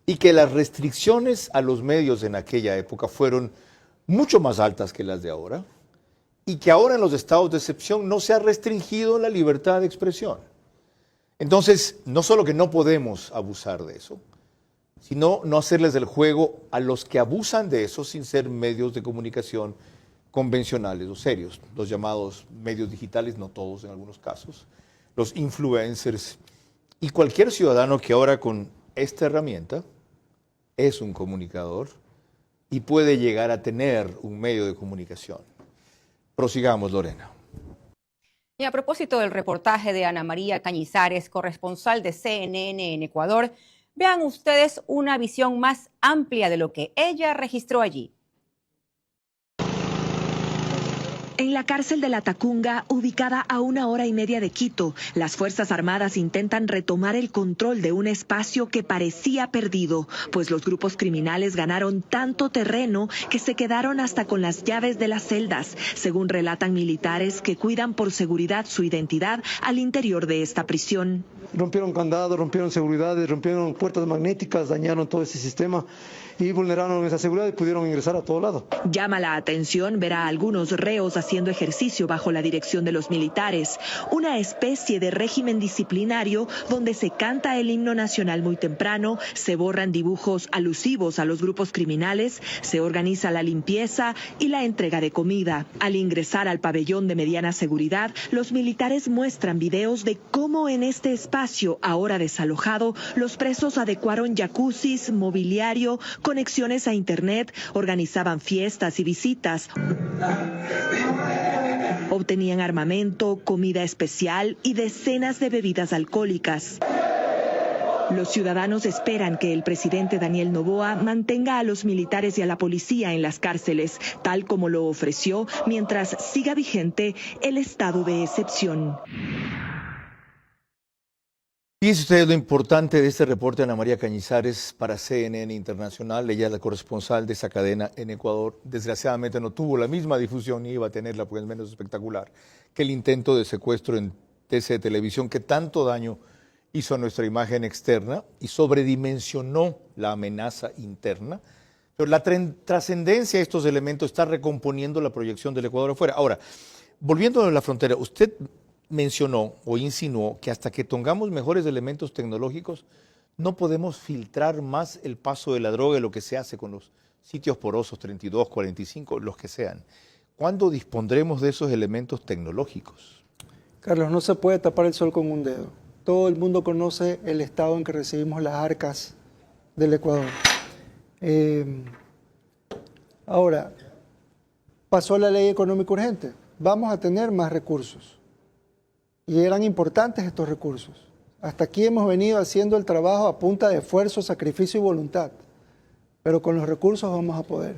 Y que las restricciones a los medios en aquella época fueron mucho más altas que las de ahora, y que ahora en los estados de excepción no se ha restringido la libertad de expresión. Entonces, no solo que no podemos abusar de eso, sino no hacerles el juego a los que abusan de eso sin ser medios de comunicación convencionales o serios, los llamados medios digitales, no todos en algunos casos, los influencers y cualquier ciudadano que ahora con esta herramienta es un comunicador y puede llegar a tener un medio de comunicación. Prosigamos, Lorena. Y a propósito del reportaje de Ana María Cañizares, corresponsal de CNN en Ecuador, vean ustedes una visión más amplia de lo que ella registró allí. En la cárcel de La Tacunga, ubicada a 1 hora y media de Quito, las Fuerzas Armadas intentan retomar el control de un espacio que parecía perdido, pues los grupos criminales ganaron tanto terreno que se quedaron hasta con las llaves de las celdas, según relatan militares que cuidan por seguridad su identidad al interior de esta prisión. Rompieron candados, rompieron seguridades, rompieron puertas magnéticas, dañaron todo ese sistema y vulneraron esa seguridad y pudieron ingresar a todo lado. Llama la atención ver a algunos reos haciendo ejercicio bajo la dirección de los militares, una especie de régimen disciplinario donde se canta el himno nacional muy temprano, se borran dibujos alusivos a los grupos criminales, se organiza la limpieza y la entrega de comida. Al ingresar al pabellón de mediana seguridad, los militares muestran videos de cómo en este espacio, ahora desalojado, los presos adecuaron jacuzzis, mobiliario, conexiones a internet, organizaban fiestas y visitas. Obtenían armamento, comida especial y decenas de bebidas alcohólicas. Los ciudadanos esperan que el presidente Daniel Noboa mantenga a los militares y a la policía en las cárceles, tal como lo ofreció, mientras siga vigente el estado de excepción. Fíjense ustedes lo importante de este reporte de Ana María Cañizares para CNN Internacional. Ella es la corresponsal de esa cadena en Ecuador. Desgraciadamente no tuvo la misma difusión ni iba a tenerla, porque es menos espectacular que el intento de secuestro en TC Televisión, que tanto daño hizo a nuestra imagen externa y sobredimensionó la amenaza interna. Pero la trascendencia de estos elementos está recomponiendo la proyección del Ecuador afuera. Ahora, volviendo a la frontera, usted mencionó o insinuó que hasta que tengamos mejores elementos tecnológicos no podemos filtrar más el paso de la droga, lo que se hace con los sitios porosos 32, 45, los que sean. ¿Cuándo dispondremos de esos elementos tecnológicos? Carlos, no se puede tapar el sol con un dedo. Todo el mundo conoce el estado en que recibimos las arcas del Ecuador. Ahora, pasó la ley económica urgente. Vamos a tener más recursos. Y eran importantes estos recursos. Hasta aquí hemos venido haciendo el trabajo a punta de esfuerzo, sacrificio y voluntad. Pero con los recursos vamos a poder.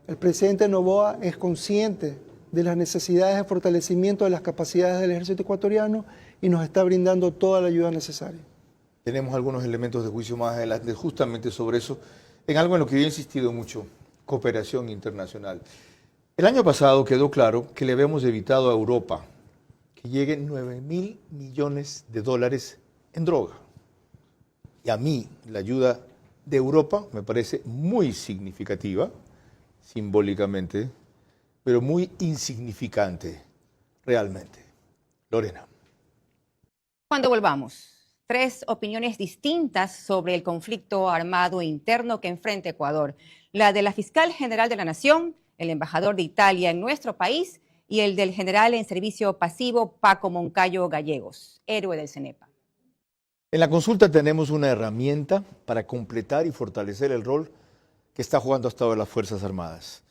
El presidente Noboa es consciente de las necesidades de fortalecimiento de las capacidades del ejército ecuatoriano y nos está brindando toda la ayuda necesaria. Tenemos algunos elementos de juicio más adelante justamente sobre eso, en algo en lo que yo he insistido mucho, cooperación internacional. El año pasado quedó claro que le habíamos evitado a Europa que lleguen 9.000 millones de dólares en droga. Y a mí la ayuda de Europa me parece muy significativa, simbólicamente, pero muy insignificante realmente. Lorena. Cuando volvamos, 3 opiniones distintas sobre el conflicto armado interno que enfrenta Ecuador. La de la fiscal general de la Nación, el embajador de Italia en nuestro país y el del general en servicio pasivo Paco Moncayo Gallegos, héroe del CENEPA. En la consulta tenemos una herramienta para completar y fortalecer el rol que está jugando hasta ahora las Fuerzas Armadas.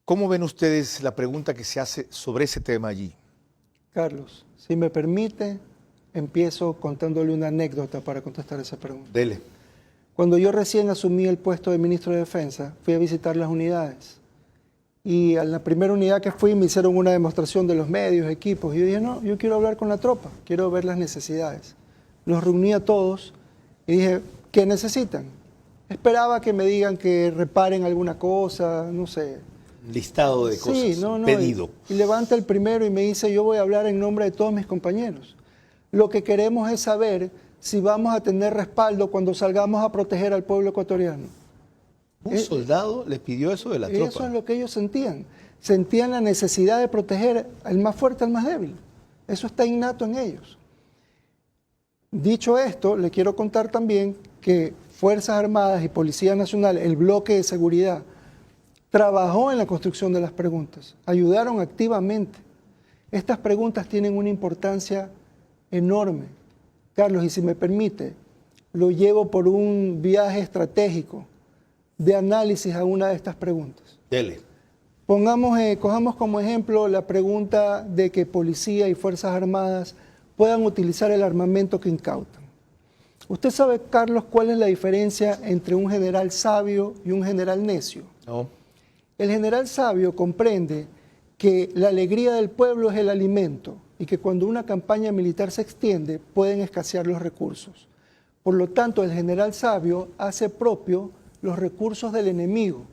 ¿Cómo ven ustedes la pregunta que se hace sobre ese tema allí? Carlos, si me permite, empiezo contándole una anécdota para contestar esa pregunta. Dele. Cuando yo recién asumí el puesto de ministro de Defensa, fui a visitar las unidades. Y a la primera unidad que fui me hicieron una demostración de los medios, equipos. Y yo dije, no, yo quiero hablar con la tropa, quiero ver las necesidades. Los reuní a todos y dije, ¿qué necesitan? Esperaba que me digan que reparen alguna cosa, no sé. Listado de cosas, sí, no, pedido. Y levanta el primero y me dice, yo voy a hablar en nombre de todos mis compañeros. Lo que queremos es saber si vamos a tener respaldo cuando salgamos a proteger al pueblo ecuatoriano. Un soldado le pidió eso de la tropa. Eso es lo que ellos sentían. Sentían la necesidad de proteger al más fuerte al más débil. Eso está innato en ellos. Dicho esto, le quiero contar también que Fuerzas Armadas y Policía Nacional, el bloque de seguridad, trabajó en la construcción de las preguntas, ayudaron activamente. Estas preguntas tienen una importancia enorme. Carlos, y si me permite, lo llevo por un viaje estratégico de análisis a una de estas preguntas. Dele. Cojamos como ejemplo la pregunta de que policía y Fuerzas Armadas puedan utilizar el armamento que incautan. ¿Usted sabe, Carlos, cuál es la diferencia entre un general sabio y un general necio? No. El general sabio comprende que la alegría del pueblo es el alimento y que cuando una campaña militar se extiende pueden escasear los recursos. Por lo tanto, el general sabio hace propio los recursos del enemigo.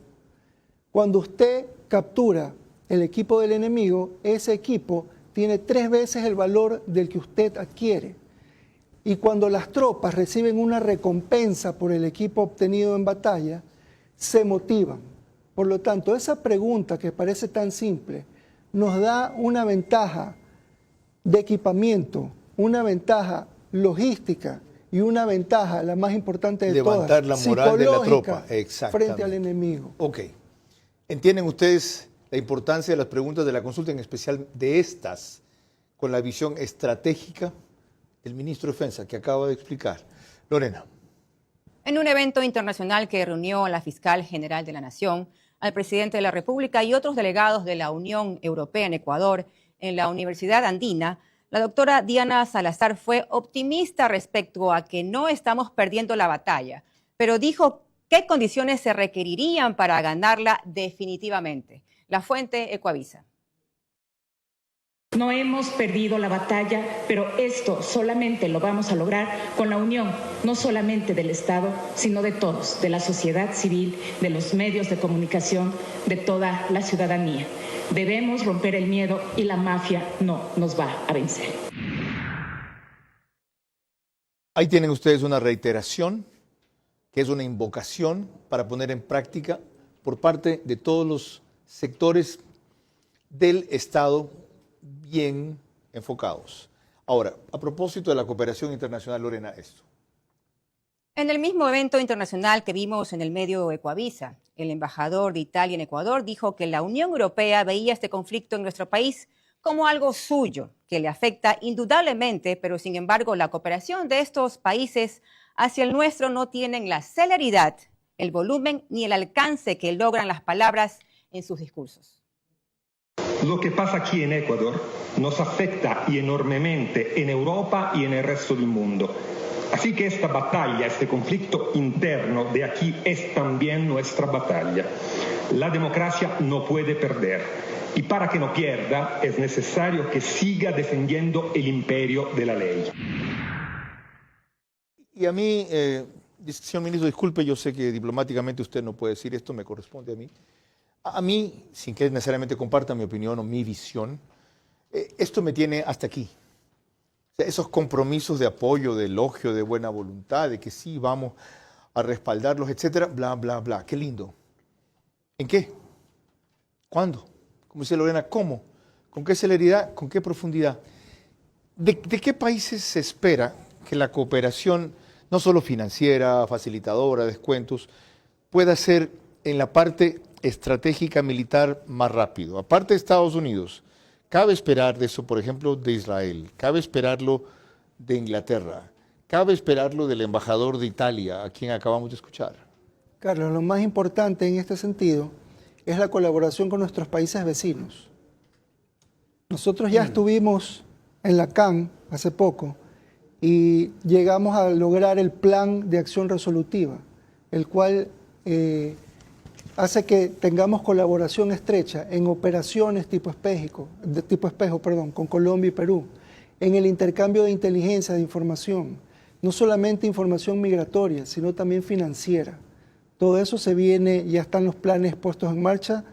Cuando usted captura el equipo del enemigo, ese equipo tiene 3 veces el valor del que usted adquiere. Y cuando las tropas reciben una recompensa por el equipo obtenido en batalla, se motivan. Por lo tanto, esa pregunta que parece tan simple nos da una ventaja de equipamiento, una ventaja logística y una ventaja, la más importante de levantar todas, la moral de la psicológica tropa. frente al enemigo. Ok. ¿Entienden ustedes la importancia de las preguntas de la consulta, en especial de estas, con la visión estratégica del ministro de Defensa que acaba de explicar? Lorena. En un evento internacional que reunió a la fiscal general de la Nación, al presidente de la República y otros delegados de la Unión Europea en Ecuador, en la Universidad Andina, la doctora Diana Salazar fue optimista respecto a que no estamos perdiendo la batalla, pero dijo qué condiciones se requerirían para ganarla definitivamente. La fuente Ecuavisa. No hemos perdido la batalla, pero esto solamente lo vamos a lograr con la unión, no solamente del Estado, sino de todos, de la sociedad civil, de los medios de comunicación, de toda la ciudadanía. Debemos romper el miedo y la mafia no nos va a vencer. Ahí tienen ustedes una reiteración, que es una invocación para poner en práctica por parte de todos los sectores del Estado bien enfocados. Ahora, a propósito de la cooperación internacional, Lorena, esto. En el mismo evento internacional que vimos en el medio Ecuavisa, el embajador de Italia en Ecuador dijo que la Unión Europea veía este conflicto en nuestro país como algo suyo, que le afecta indudablemente, pero sin embargo la cooperación de estos países hacia el nuestro no tienen la celeridad, el volumen ni el alcance que logran las palabras en sus discursos. Lo que pasa aquí en Ecuador nos afecta enormemente en Europa y en el resto del mundo. Así que esta batalla, este conflicto interno de aquí es también nuestra batalla. La democracia no puede perder. Y para que no pierda, es necesario que siga defendiendo el imperio de la ley. Y a mí, señor ministro, disculpe, yo sé que diplomáticamente usted no puede decir esto, me corresponde a mí. A mí, sin que necesariamente comparta mi opinión o mi visión, esto me tiene hasta aquí. O sea, esos compromisos de apoyo, de elogio, de buena voluntad, de que sí, vamos a respaldarlos, etcétera, bla, bla, bla. Qué lindo. ¿En qué? ¿Cuándo? Como dice Lorena, ¿cómo? ¿Con qué celeridad? ¿Con qué profundidad? ¿De qué países se espera que la cooperación, no solo financiera, facilitadora, descuentos, pueda ser en la parte estratégica militar más rápido? Aparte de Estados Unidos, cabe esperar de eso, por ejemplo, de Israel, cabe esperarlo de Inglaterra, cabe esperarlo del embajador de Italia, a quien acabamos de escuchar. Carlos, lo más importante en este sentido es la colaboración con nuestros países vecinos. Nosotros ya estuvimos en la CAN hace poco y llegamos a lograr el plan de acción resolutiva, el cual hace que tengamos colaboración estrecha en operaciones tipo espejo, con Colombia y Perú, en el intercambio de inteligencia, de información, no solamente información migratoria, sino también financiera. Todo eso se viene, ya están los planes puestos en marcha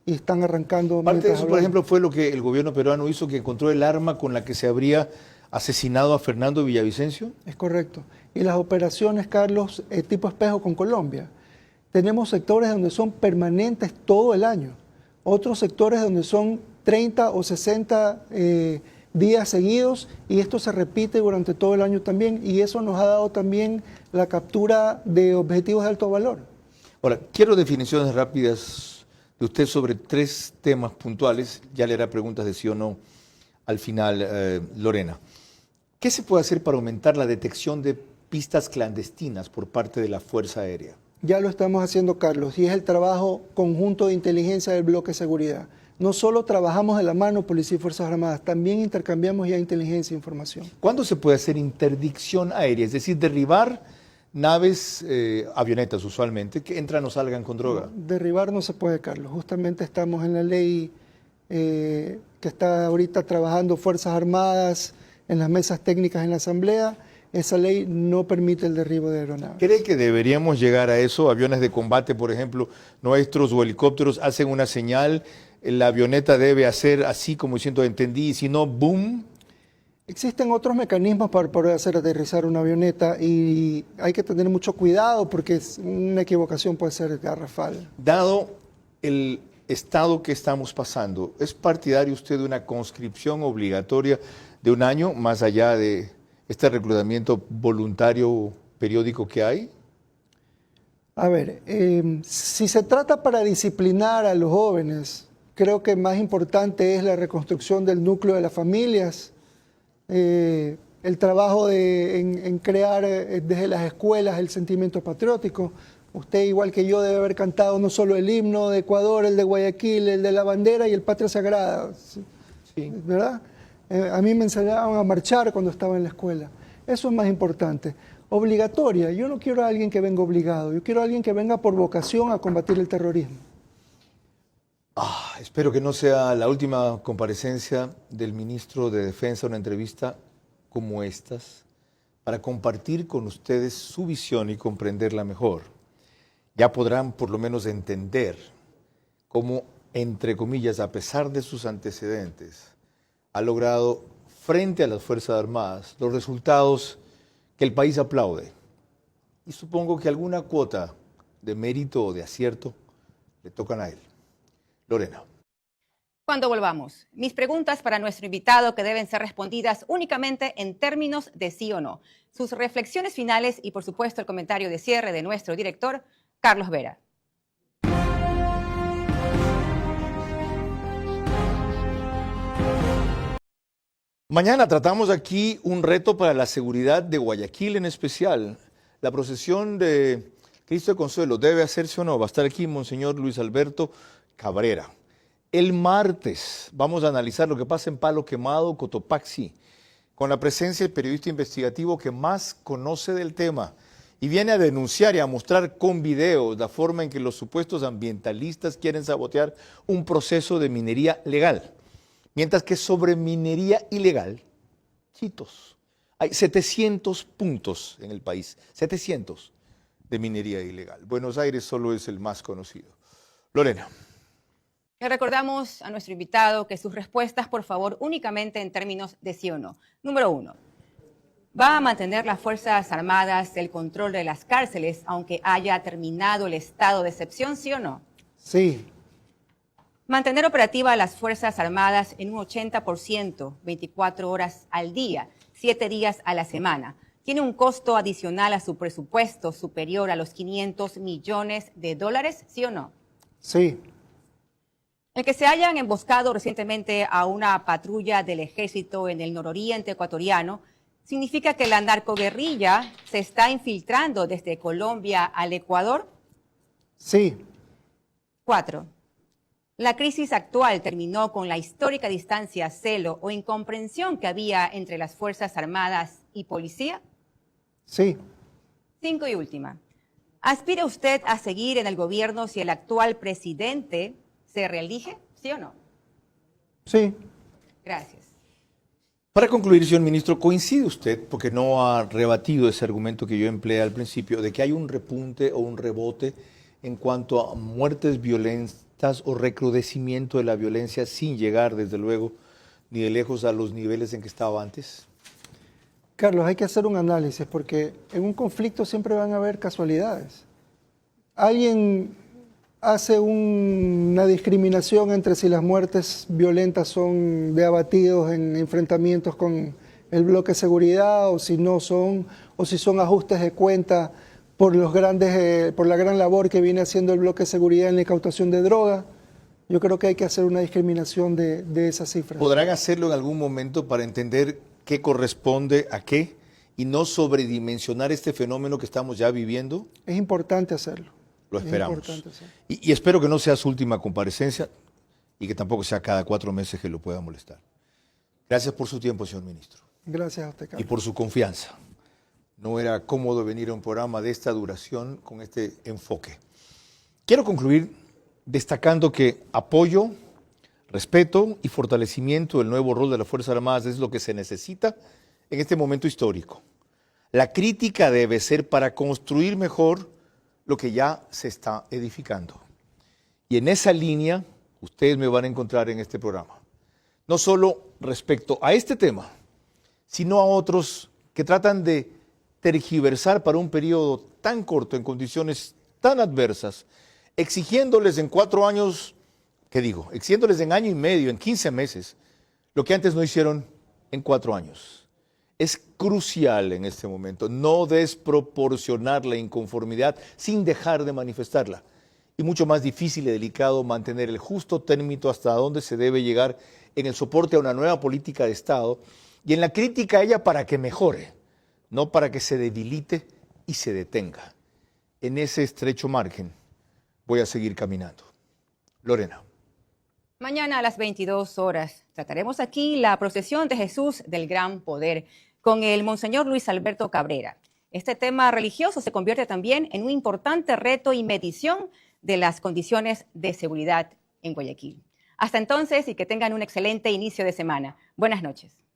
y están arrancando. Parte de eso, por ejemplo, fue lo que el gobierno peruano hizo, que encontró el arma con la que se habría asesinado a Fernando Villavicencio. Es correcto. Y las operaciones, Carlos, tipo espejo con Colombia. Tenemos sectores donde son permanentes todo el año, otros sectores donde son 30 o 60 días seguidos y esto se repite durante todo el año también y eso nos ha dado también la captura de objetivos de alto valor. Ahora, quiero definiciones rápidas de usted sobre 3 temas puntuales, ya le haré preguntas de sí o no al final, Lorena. ¿Qué se puede hacer para aumentar la detección de pistas clandestinas por parte de la Fuerza Aérea? Ya lo estamos haciendo, Carlos, y es el trabajo conjunto de inteligencia del bloque de seguridad. No solo trabajamos de la mano Policía y Fuerzas Armadas, también intercambiamos ya inteligencia e información. ¿Cuándo se puede hacer interdicción aérea? Es decir, derribar naves, avionetas usualmente, que entran o salgan con droga. No, derribar no se puede, Carlos. Justamente estamos en la ley que está ahorita trabajando Fuerzas Armadas en las mesas técnicas en la Asamblea. Esa ley no permite el derribo de aeronaves. ¿Cree que deberíamos llegar a eso? Aviones de combate, por ejemplo, nuestros o helicópteros hacen una señal, la avioneta debe hacer así como diciendo entendí, y si no, boom. Existen otros mecanismos para poder hacer aterrizar una avioneta y hay que tener mucho cuidado porque una equivocación puede ser garrafal. Dado el estado que estamos pasando, ¿es partidario usted de una conscripción obligatoria de 1 año más allá de este reclutamiento voluntario periódico que hay? A ver, si se trata para disciplinar a los jóvenes, creo que más importante es la reconstrucción del núcleo de las familias, el trabajo en crear desde las escuelas el sentimiento patriótico. Usted, igual que yo, debe haber cantado no solo el himno de Ecuador, el de Guayaquil, el de la bandera y el Patria Sagrada, sí. ¿Verdad? A mí me enseñaban a marchar cuando estaba en la escuela. Eso es más importante. Obligatoria. Yo no quiero a alguien que venga obligado. Yo quiero a alguien que venga por vocación a combatir el terrorismo. Espero que no sea la última comparecencia del ministro de Defensa, una entrevista como estas, para compartir con ustedes su visión y comprenderla mejor. Ya podrán por lo menos entender cómo, entre comillas, a pesar de sus antecedentes, ha logrado frente a las Fuerzas Armadas los resultados que el país aplaude. Y supongo que alguna cuota de mérito o de acierto le tocan a él. Lorena. Cuando volvamos, mis preguntas para nuestro invitado que deben ser respondidas únicamente en términos de sí o no. Sus reflexiones finales y, por supuesto, el comentario de cierre de nuestro director, Carlos Vera. Mañana tratamos aquí un reto para la seguridad de Guayaquil en especial. La procesión de Cristo de Consuelo debe hacerse o no. Va a estar aquí Monseñor Luis Alberto Cabrera. El martes vamos a analizar lo que pasa en Palo Quemado, Cotopaxi, con la presencia del periodista investigativo que más conoce del tema y viene a denunciar y a mostrar con videos la forma en que los supuestos ambientalistas quieren sabotear un proceso de minería legal. Mientras que sobre minería ilegal, chitos, hay 700 puntos en el país, 700 de minería ilegal. Buenos Aires solo es el más conocido. Lorena. Le recordamos a nuestro invitado que sus respuestas, por favor, únicamente en términos de sí o no. Número 1. ¿Va a mantener las Fuerzas Armadas el control de las cárceles aunque haya terminado el estado de excepción, sí o no? Sí. Mantener operativa a las Fuerzas Armadas en un 80%, 24 horas al día, 7 días a la semana. ¿Tiene un costo adicional a su presupuesto superior a los $500 millones, sí o no? Sí. El que se hayan emboscado recientemente a una patrulla del ejército en el nororiente ecuatoriano significa que la narcoguerrilla se está infiltrando desde Colombia al Ecuador. Sí. 4. La crisis actual terminó con la histórica distancia, celo o incomprensión que había entre las Fuerzas Armadas y policía. Sí. 5 y última. ¿Aspira usted a seguir en el gobierno si el actual presidente se reelige, sí o no? Sí. Gracias. Para concluir, señor ministro, ¿coincide usted, porque no ha rebatido ese argumento que yo empleé al principio, de que hay un repunte o un rebote en cuanto a muertes violentas o recrudecimiento de la violencia sin llegar, desde luego, ni de lejos a los niveles en que estaba antes? Carlos, hay que hacer un análisis porque en un conflicto siempre van a haber casualidades. Alguien hace una discriminación entre si las muertes violentas son de abatidos en enfrentamientos con el bloque de seguridad o si no son, o si son ajustes de cuenta por la gran labor que viene haciendo el bloque de seguridad en la incautación de droga. Yo creo que hay que hacer una discriminación de esas cifras. ¿Podrán hacerlo en algún momento para entender qué corresponde a qué y no sobredimensionar este fenómeno que estamos ya viviendo? Es importante hacerlo. Lo esperamos. Y espero que no sea su última comparecencia y que tampoco sea cada 4 meses que lo pueda molestar. Gracias por su tiempo, señor ministro. Gracias a usted, Carlos. Y por su confianza. No era cómodo venir a un programa de esta duración con este enfoque. Quiero concluir destacando que apoyo, respeto y fortalecimiento del nuevo rol de las Fuerzas Armadas es lo que se necesita en este momento histórico. La crítica debe ser para construir mejor lo que ya se está edificando. Y en esa línea, ustedes me van a encontrar en este programa. No solo respecto a este tema, sino a otros que tratan de tergiversar para un periodo tan corto, en condiciones tan adversas, exigiéndoles en 4 años, exigiéndoles en año y medio, en 15 meses, lo que antes no hicieron en 4 años. Es crucial en este momento no desproporcionar la inconformidad sin dejar de manifestarla. Y mucho más difícil y delicado mantener el justo término hasta donde se debe llegar en el soporte a una nueva política de Estado y en la crítica a ella para que mejore, no para que se debilite y se detenga. En ese estrecho margen voy a seguir caminando. Lorena. Mañana a las 22 horas trataremos aquí la procesión de Jesús del Gran Poder con el Monseñor Luis Alberto Cabrera. Este tema religioso se convierte también en un importante reto y medición de las condiciones de seguridad en Guayaquil. Hasta entonces y que tengan un excelente inicio de semana. Buenas noches.